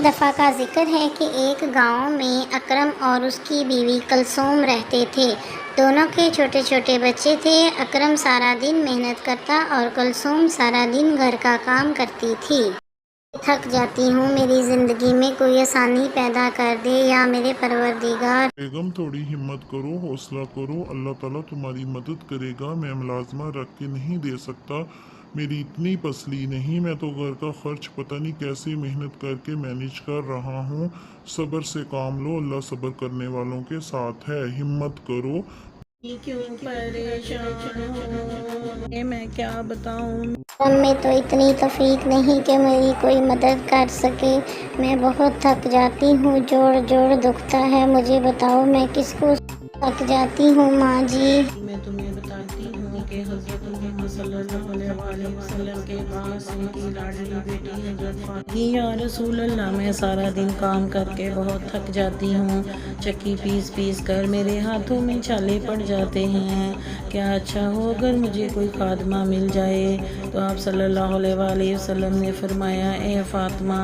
دفعہ کا ذکر ہے کہ ایک گاؤں میں اکرم اور اس کی بیوی کلثوم رہتے تھے۔ دونوں کے چھوٹے چھوٹے بچے تھے۔ اکرم سارا دن محنت کرتا اور کلثوم سارا دن گھر کا کام کرتی تھی۔ تھک جاتی ہوں، میری زندگی میں کوئی آسانی پیدا کر دے یا میرے پروردگار۔ بیگم تھوڑی ہمت کرو، حوصلہ کرو، اللہ تعالیٰ تمہاری مدد کرے گا۔ میں ملازمہ رکھ کے نہیں دے سکتا، میری اتنی پسلی نہیں، میں تو گھر کا خرچ پتہ نہیں کیسے محنت کر کے مینیج کر رہا ہوں۔ صبر سے کام لو، اللہ صبر کرنے والوں کے ساتھ ہے، ہمت کرو۔ کیوں پریشان ہوں میں کیا بتاؤں۔ میں تو اتنی توفیق نہیں کہ میری کوئی مدد کر سکے، میں بہت تھک جاتی ہوں، جوڑ جوڑ دکھتا ہے، مجھے بتاؤ میں کس کو تھک جاتی ہوں ماں جی۔ میں تمہیں بتاتی ہوں کہ حضرت محمد صلی اللہ علیہ وسلم کے پاس ان کی لاڈلی بیٹی حضرت فاطمہ یا رسول اللہ، میں سارا دن کام کر کے بہت تھک جاتی ہوں، چکی پیس پیس کر میرے ہاتھوں میں چھالے پڑ جاتے ہیں۔ کیا اچھا ہو اگر مجھے کوئی خادمہ مل جائے۔ تو آپ صلی اللہ علیہ وسلم نے فرمایا، اے فاطمہ،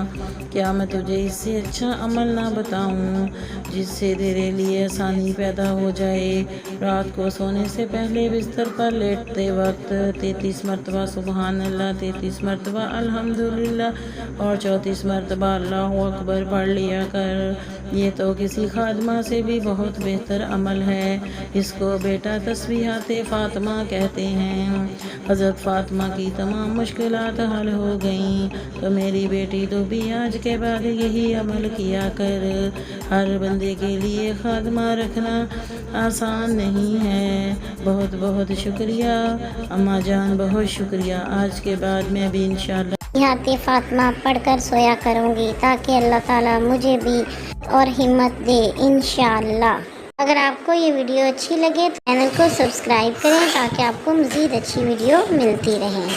کیا میں تجھے اس سے اچھا عمل نہ بتاؤں جس سے تیرے لیے آسانی پیدا ہو جائے۔ رات کو سونے سے پہلے بستر پر لیٹتے وقت 33 مرتبہ سبحان اللہ، 33 مرتبہ الحمدللہ اور 34 مرتبہ اللہ اکبر پڑھ لیا کر۔ یہ تو کسی خادمہ سے بھی بہت بہتر عمل ہے۔ اس کو بیٹا تسبیحات فاطمہ کہتے ہیں۔ حضرت فاطمہ کی تمام مشکلات حل ہو گئیں، تو میری بیٹی تو بھی آج کے بعد یہی عمل کیا کر۔ ہر بندے کے لیے خادمہ رکھنا آسان نہیں ہے۔ بہت بہت شکریہ اماں جان، بہت شکریہ۔ آج کے بعد میں بھی انشاءاللہ تسبیحات فاطمہ پڑھ کر سویا کروں گی تاکہ اللہ تعالیٰ مجھے بھی اور ہمت دے انشاءاللہ۔ اگر آپ کو یہ ویڈیو اچھی لگے تو چینل کو سبسکرائب کریں تاکہ آپ کو مزید اچھی ویڈیو ملتی رہیں۔